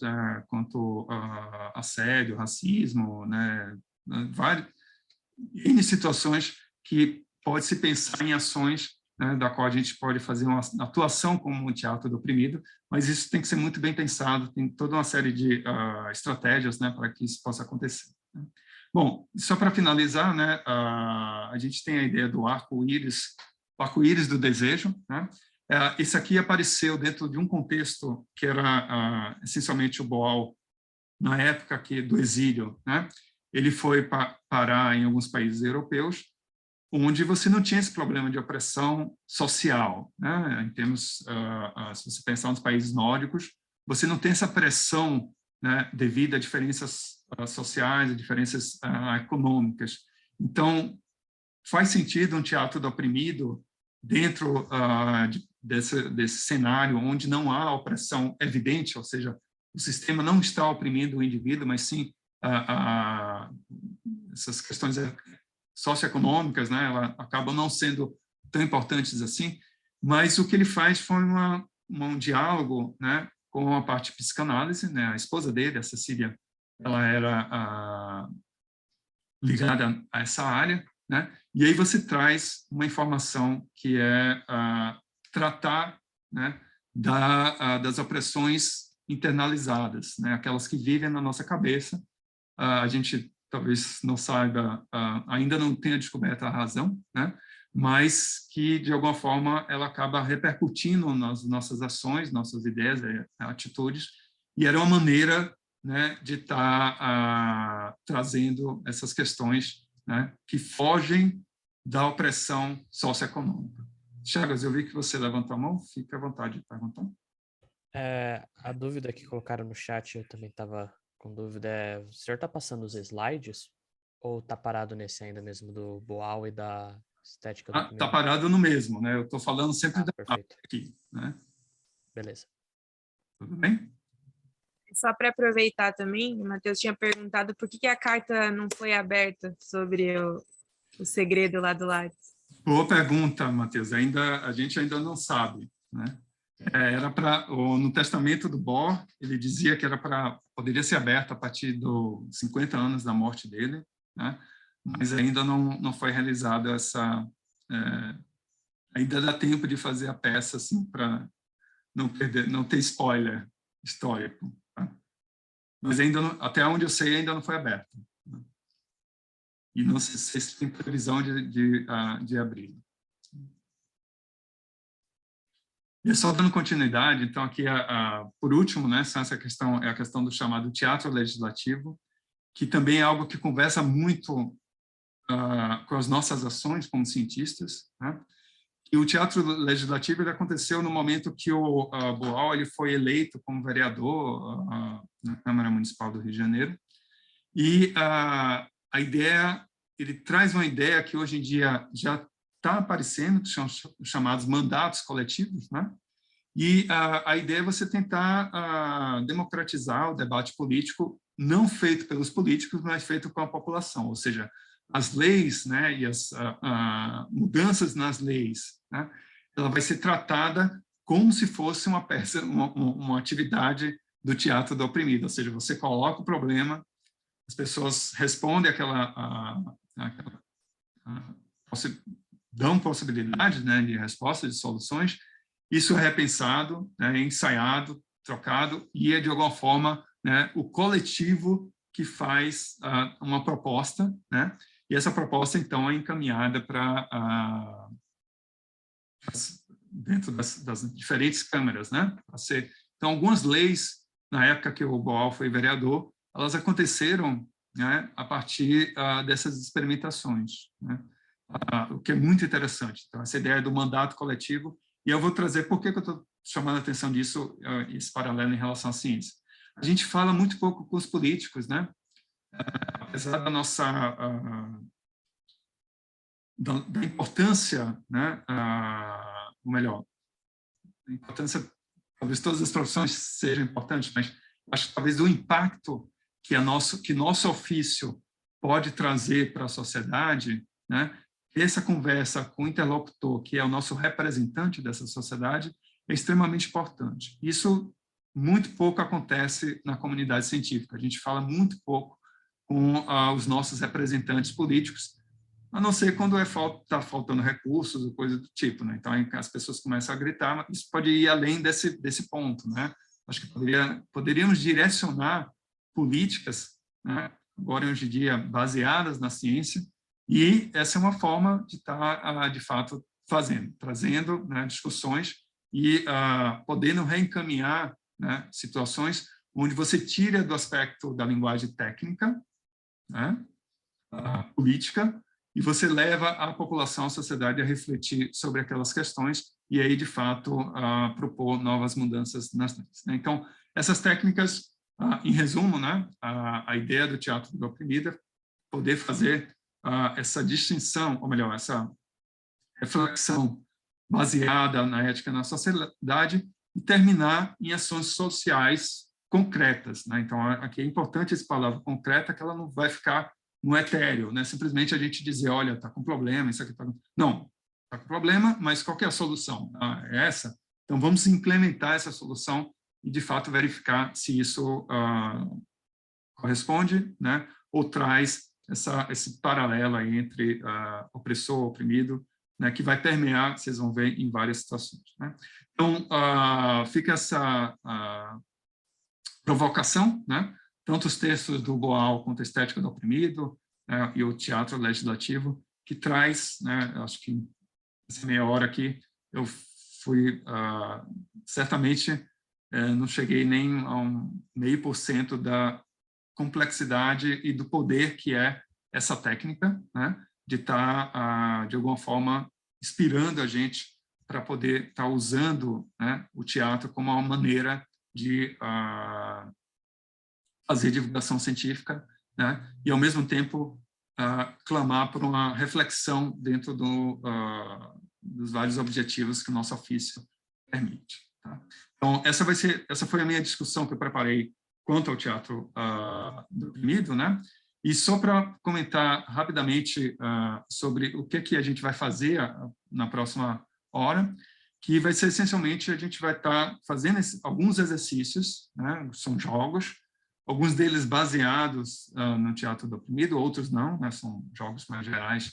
quanto a assédio, racismo, né? N situações que pode-se pensar em ações, né, da qual a gente pode fazer uma atuação como um teatro do oprimido, mas isso tem que ser muito bem pensado, tem toda uma série de estratégias, né, para que isso possa acontecer, né? Bom, só para finalizar, né, a gente tem a ideia do arco-íris do desejo, né? Esse aqui apareceu dentro de um contexto que era essencialmente o Boal, na época do exílio, né? Ele foi parar em alguns países europeus, onde você não tinha esse problema de opressão social, né? Em termos, se você pensar nos países nórdicos, você não tem essa pressão, né, devido a diferenças sociais, a diferenças econômicas. Então, faz sentido um teatro do oprimido dentro desse cenário onde não há opressão evidente, ou seja, o sistema não está oprimindo o indivíduo, mas sim essas questões socioeconômicas, né, elas acabam não sendo tão importantes assim, mas o que ele faz foi um diálogo, né, com a parte de psicanálise, né, a esposa dele, a Cecília, ela era ligada a essa área, né, e aí você traz uma informação que é tratar, né, das opressões internalizadas, né, aquelas que vivem na nossa cabeça. A gente talvez não saiba, ainda não tenha descoberto a razão, né? Mas que, de alguma forma, ela acaba repercutindo nas nossas ações, nossas ideias, atitudes, e era uma maneira, né, de estar trazendo essas questões, né, que fogem da opressão socioeconômica. Chagas, eu vi que você levantou a mão, fique à vontade de perguntar. A dúvida que colocaram no chat, eu também estava com dúvida, o senhor está passando os slides ou está parado nesse ainda mesmo do Boal e da estética do Está parado no mesmo, né? Eu estou falando sempre da perfeito. aqui, né? Beleza. Tudo bem? Só para aproveitar também, o Matheus tinha perguntado por que a carta não foi aberta sobre o segredo lá do Lattes. Boa pergunta, Matheus. A gente ainda não sabe, né? Era para no testamento do Bohr, ele dizia que poderia ser aberto a partir dos 50 anos da morte dele, né? Mas ainda não foi realizada essa. Ainda dá tempo de fazer a peça assim para não ter spoiler histórico. Tá? Mas ainda até onde eu sei ainda não foi aberto. Né? E não sei se tem previsão de abrir. E só dando continuidade, então aqui por último, né, essa questão é a questão do chamado teatro legislativo, que também é algo que conversa muito com as nossas ações como cientistas, né? E o teatro legislativo ele aconteceu no momento que o Boal ele foi eleito como vereador na Câmara Municipal do Rio de Janeiro, e a ideia, ele traz uma ideia que hoje em dia já está aparecendo, que são chamados mandatos coletivos, né? E a ideia é você tentar democratizar o debate político, não feito pelos políticos, mas feito com a população, ou seja, as leis, né, e as mudanças nas leis, né, ela vai ser tratada como se fosse uma peça, uma atividade do teatro do oprimido, ou seja, você coloca o problema, as pessoas respondem dão possibilidades, né, de respostas, de soluções, isso é repensado, né, ensaiado, trocado, e é, de alguma forma, né, o coletivo que faz uma proposta, né, e essa proposta, então, é encaminhada para dentro das diferentes câmaras, né, então, algumas leis, na época que o Boal foi vereador, elas aconteceram, né, a partir dessas experimentações, né, o que é muito interessante. Então, essa ideia do mandato coletivo, e eu vou trazer por que eu estou chamando a atenção disso, esse paralelo em relação à ciência. A gente fala muito pouco com os políticos, né? Apesar da nossa da importância, né? Ou melhor, a importância, talvez todas as profissões sejam importantes, mas acho que talvez o impacto que nosso ofício pode trazer para a sociedade, né? Essa conversa com o interlocutor, que é o nosso representante dessa sociedade, é extremamente importante. Isso muito pouco acontece na comunidade científica. A gente fala muito pouco com os nossos representantes políticos, a não ser quando está faltando recursos ou coisa do tipo, né? Então, as pessoas começam a gritar, mas isso pode ir além desse ponto, né? Acho que poderíamos direcionar políticas, né, agora hoje em dia baseadas na ciência, e essa é uma forma de estar, de fato, trazendo, né, discussões e podendo reencaminhar, né, situações onde você tira do aspecto da linguagem técnica, né, política, e você leva a população, a sociedade a refletir sobre aquelas questões e aí, de fato, propor novas mudanças nas leis, né? Então, essas técnicas, em resumo, né, a ideia do teatro do oprimido é poder fazer essa distinção, ou melhor, essa reflexão baseada na ética na sociedade e terminar em ações sociais concretas, né? Então, aqui é importante essa palavra concreta, que ela não vai ficar no etéreo, né? Simplesmente a gente dizer, olha, está com problema, isso aqui está... Não, está com problema, mas qual que é a solução? É essa? Então, vamos implementar essa solução e, de fato, verificar se isso corresponde, né? Ou traz esse paralelo aí entre opressor, oprimido, né? Que vai permear, vocês vão ver, em várias situações, né? Então, fica essa provocação, né? tanto os textos do Boal quanto a Estética do Oprimido, né, e o Teatro Legislativo, que traz, né, acho que essa meia hora aqui, eu fui, certamente, não cheguei nem a 0,5% da complexidade e do poder que é essa técnica, né, de estar, de alguma forma, inspirando a gente para poder estar usando, né, o teatro como uma maneira de fazer divulgação científica, né, e, ao mesmo tempo, clamar por uma reflexão dentro dos vários objetivos que o nosso ofício permite. Tá? Então, essa foi a minha discussão que eu preparei quanto ao teatro do oprimido, né? E só para comentar rapidamente sobre o que a gente vai fazer na próxima hora, que vai ser essencialmente a gente vai estar fazendo alguns exercícios, né? São jogos, alguns deles baseados no teatro do oprimido, outros não, né? São jogos mais gerais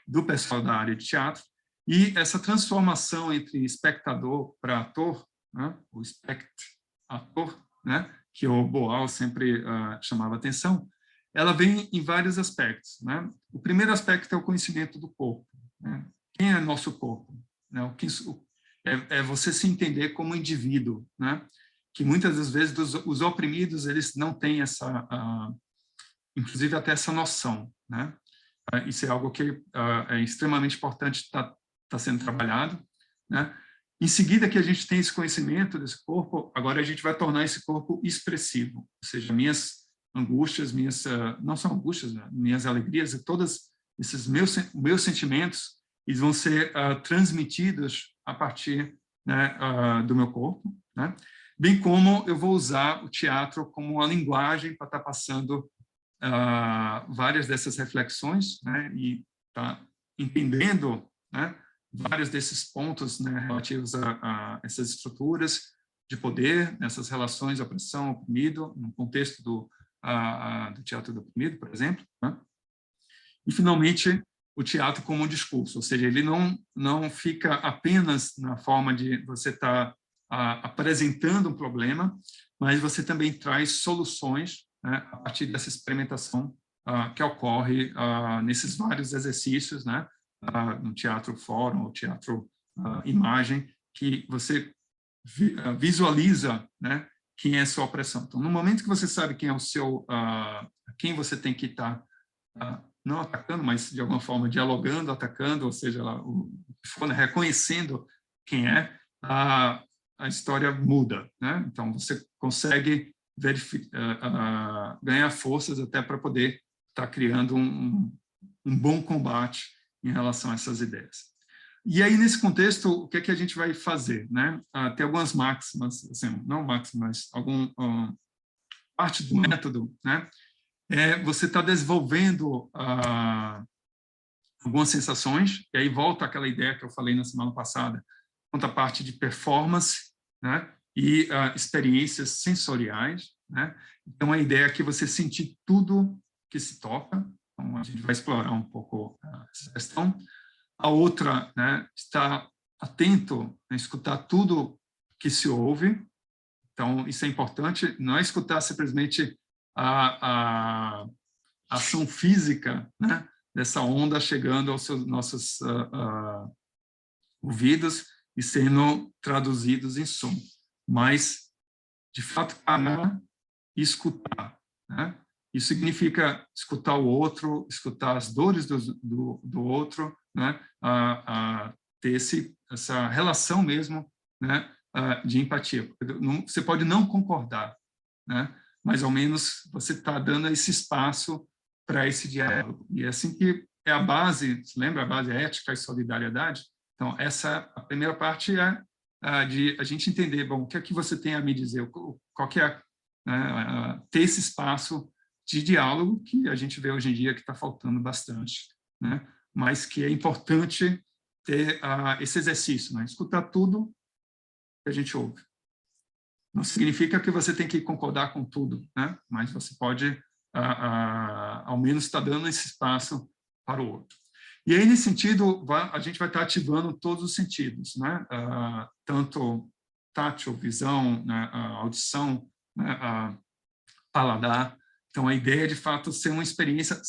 do pessoal da área de teatro. E essa transformação entre espectador para ator, né? O espect-ator, né? Que o Boal sempre chamava atenção, ela vem em vários aspectos, né? O primeiro aspecto é o conhecimento do corpo, né? Quem é nosso corpo? Né? É você se entender como indivíduo, né? Que muitas das vezes os oprimidos eles não têm essa, inclusive até essa noção, né? Isso é algo que é extremamente importante estar sendo trabalhado, né? Em seguida que a gente tem esse conhecimento desse corpo, agora a gente vai tornar esse corpo expressivo, ou seja, minhas angústias, não são angústias, né? Minhas alegrias e todos esses meus sentimentos, eles vão ser transmitidos a partir, né, do meu corpo, né? Bem como eu vou usar o teatro como uma linguagem para estar passando várias dessas reflexões, né, e tá entendendo, né, vários desses pontos, né, relativos a essas estruturas de poder, nessas relações de opressão, oprimido, no contexto do teatro do oprimido, por exemplo, né? E, finalmente, o teatro como um discurso, ou seja, ele não fica apenas na forma de você estar apresentando um problema, mas você também traz soluções, né, a partir dessa experimentação que ocorre nesses vários exercícios, né, no teatro fórum, ou teatro imagem, que você visualiza, né, quem é a sua opressão. Então, no momento que você sabe quem é o seu, quem você tem que estar não atacando, mas de alguma forma dialogando, atacando, ou seja, reconhecendo quem é, a história muda, né? Então, você consegue ganhar forças até para poder estar criando um bom combate em relação a essas ideias. E aí, nesse contexto, o que é que a gente vai fazer, né? Tem algumas máximas, assim, não máximas, mas parte do método, né? Você está desenvolvendo algumas sensações, e aí volta aquela ideia que eu falei na semana passada, quanto à parte de performance, né? E experiências sensoriais, né? Então, a ideia é que você sentir tudo que se toca. Então, a gente vai explorar um pouco essa questão. A outra, né, estar atento a escutar tudo que se ouve. Então, isso é importante, não é escutar simplesmente a ação física, né, dessa onda chegando aos nossos ouvidos e sendo traduzidos em som, mas, de fato, parar e escutar, né? Isso significa escutar o outro, escutar as dores do outro, né? Ter essa relação mesmo, né? De empatia. Você pode não concordar, né? Mas ao menos você está dando esse espaço para esse diálogo. E é assim que é a base, se lembra? A base é ética e solidariedade. Então, a primeira parte é de a gente entender, bom, o que é que você tem a me dizer, qual que é, ter esse espaço de diálogo que a gente vê hoje em dia que está faltando bastante, né? Mas que é importante ter esse exercício, né? Escutar tudo que a gente ouve. Não significa que você tem que concordar com tudo, né? Mas você pode, ao menos, estar dando esse espaço para o outro. E aí, nesse sentido, a gente vai estar ativando todos os sentidos, né? Tanto tátil, visão, né? Audição, né? Paladar, Então, a ideia é, de fato, ser uma experiência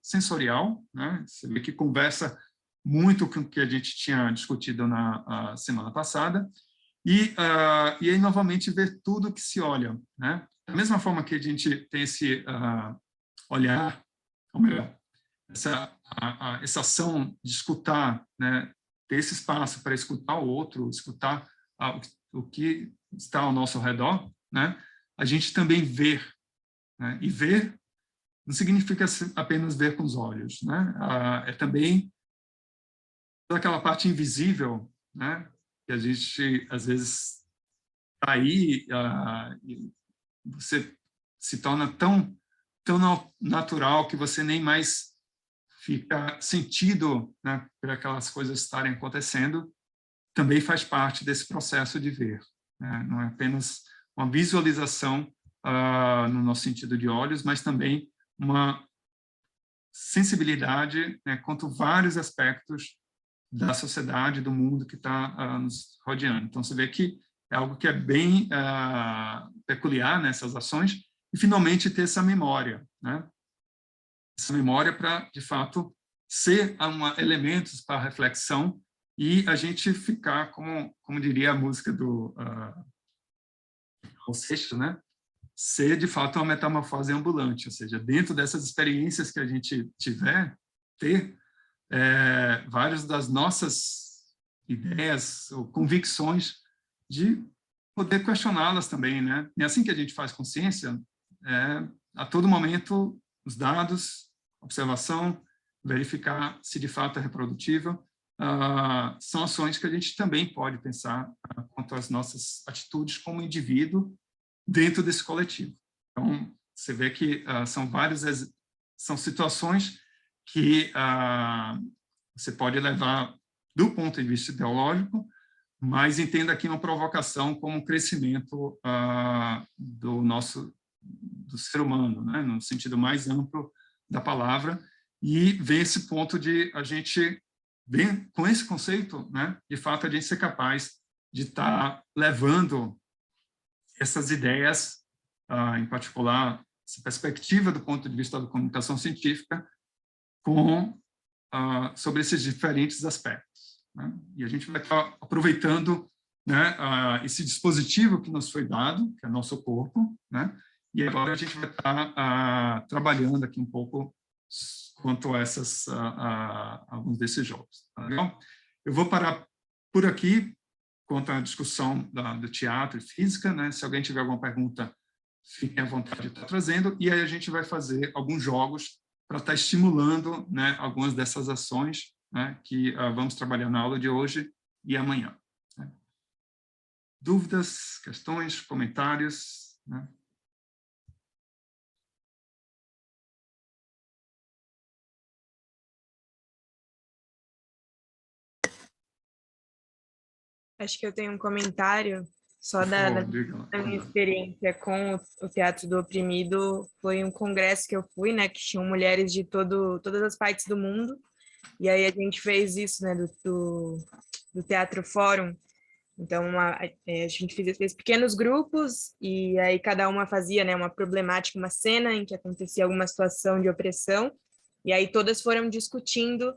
sensorial, né? Você vê que conversa muito com o que a gente tinha discutido na semana passada, e aí, novamente, ver tudo que se olha, né? Da mesma forma que a gente tem esse olhar, ou melhor, essa ação de escutar, né? Ter esse espaço para escutar o outro, escutar o que está ao nosso redor, né? A gente também ver, né? E ver não significa apenas ver com os olhos, né? É também toda aquela parte invisível, né? Que a gente, às vezes, está aí, e você se torna tão natural que você nem mais fica sentido, né, por aquelas coisas estarem acontecendo, também faz parte desse processo de ver, né? Não é apenas uma visualização no nosso sentido de olhos, mas também uma sensibilidade, né, quanto a vários aspectos da sociedade, do mundo que está nos rodeando. Então, você vê que é algo que é bem peculiar nessas ações, e, finalmente, ter essa memória, né? Essa memória para, de fato, ser elementos para reflexão e a gente ficar, como diria a música do Raul Seixas, né? Ser, de fato, uma metamorfose ambulante, ou seja, dentro dessas experiências que a gente ter várias das nossas ideias ou convicções, de poder questioná-las também, né? E assim que a gente faz consciência, a todo momento, os dados, observação, verificar se de fato é reprodutível, são ações que a gente também pode pensar quanto às nossas atitudes como indivíduo dentro desse coletivo. Então, você vê que são situações que você pode levar do ponto de vista ideológico, mas entenda aqui uma provocação como um crescimento do ser humano, né, no sentido mais amplo da palavra, e ver esse ponto de a gente, com esse conceito, né, de fato, a gente ser capaz de estar levando essas ideias, em particular, essa perspectiva do ponto de vista da comunicação científica, sobre esses diferentes aspectos, né? E a gente vai estar aproveitando, né, esse dispositivo que nos foi dado, que é nosso corpo, né? E agora a gente vai estar trabalhando aqui um pouco quanto a alguns desses jogos. Tá legal? Eu vou parar por aqui quanto à discussão do teatro e física, né? Se alguém tiver alguma pergunta, fiquem à vontade de estar trazendo, e aí a gente vai fazer alguns jogos para estar estimulando, né, algumas dessas ações, né, que vamos trabalhar na aula de hoje e amanhã, né? Dúvidas, questões, comentários, né? Acho que eu tenho um comentário só Por da favor, diga lá. minha experiência com o Teatro do Oprimido. Foi um congresso que eu fui, né, que tinham mulheres de todas as partes do mundo, e aí a gente fez isso, né, do Teatro Fórum. Então, a gente fez pequenos grupos, e aí cada uma fazia, né, uma problemática, uma cena em que acontecia alguma situação de opressão, e aí todas foram discutindo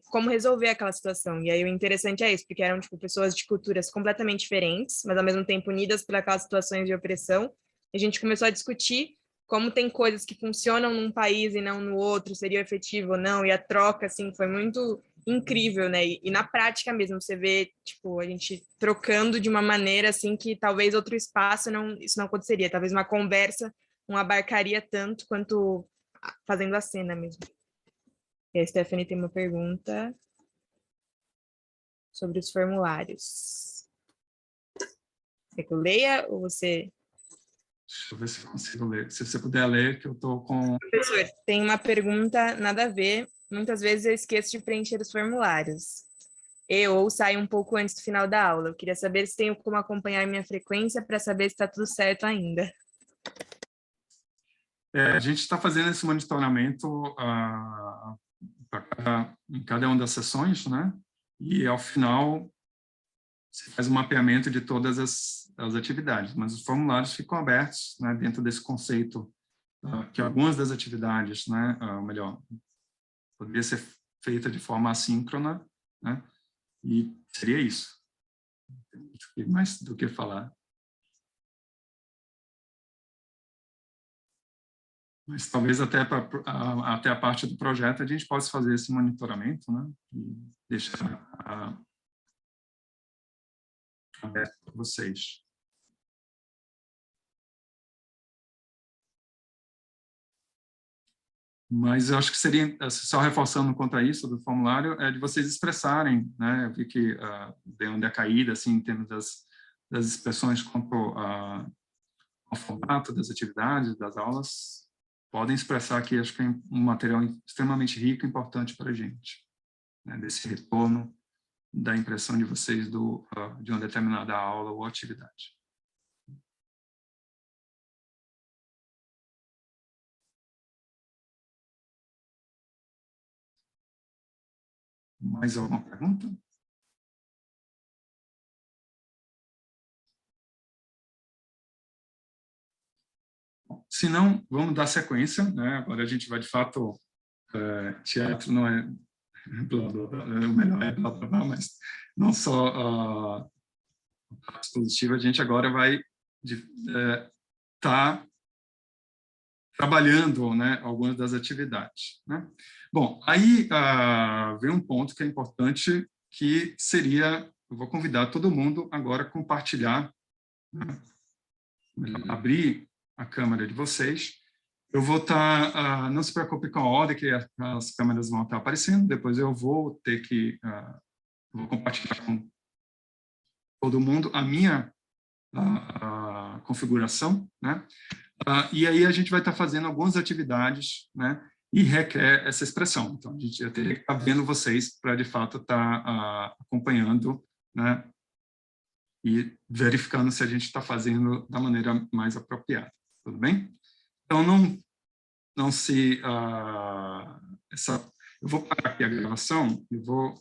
como resolver aquela situação. E aí o interessante é isso, porque eram tipo, pessoas de culturas completamente diferentes, mas ao mesmo tempo unidas por aquelas situações de opressão. E a gente começou a discutir como tem coisas que funcionam num país e não no outro, seria efetivo ou não, e a troca, assim, foi muito incrível, né? E na prática mesmo, você vê, tipo, a gente trocando de uma maneira, assim, que talvez outro espaço isso não aconteceria. Talvez uma conversa não abarcaria tanto quanto fazendo a cena mesmo. E a Stephanie tem uma pergunta sobre os formulários. Quer que eu leia ou você... Deixa eu ver se eu consigo ler. Se você puder ler, que eu estou com... Professor, tem uma pergunta nada a ver. Muitas vezes eu esqueço de preencher os formulários. Ou saio um pouco antes do final da aula. Eu queria saber se tenho como acompanhar minha frequência para saber se está tudo certo ainda. A gente está fazendo esse monitoramento em cada uma das sessões, né? E, ao final, você faz um mapeamento de todas as atividades, mas os formulários ficam abertos, né, dentro desse conceito que algumas das atividades, né, ou melhor, poderia ser feita de forma assíncrona, né, e seria isso. Não tem mais do que falar. Mas talvez até a parte do projeto a gente possa fazer esse monitoramento, né, e deixar aberto para vocês. Mas eu acho que seria, só reforçando quanto a isso do formulário, é de vocês expressarem, né? Eu vi que deu uma decaída, assim, em termos das expressões quanto ao formato das atividades, das aulas. Podem expressar aqui, acho que é um material extremamente rico e importante para a gente, né? Desse retorno da impressão de vocês de uma determinada aula ou atividade. Mais alguma pergunta? Se não, vamos dar sequência, né? Agora a gente vai, de fato, teatro não é blá, blá, blá, o melhor é blá, blá, blá, mas não só a parte positiva, a gente agora vai estar trabalhando, né, algumas das atividades, né? Bom, aí vem um ponto que é importante, que seria, eu vou convidar todo mundo agora a compartilhar, né, abrir a câmera de vocês. Eu vou estar, não se preocupe com a ordem que as câmeras vão estar aparecendo, depois eu vou ter que, vou compartilhar com todo mundo a minha configuração, né? E aí a gente vai estar fazendo algumas atividades, né? E requer essa expressão. Então, a gente já teria que estar vendo vocês para, de fato, estar acompanhando, né? E verificando se a gente está fazendo da maneira mais apropriada. Tudo bem? Então, não se... eu vou parar aqui a gravação e vou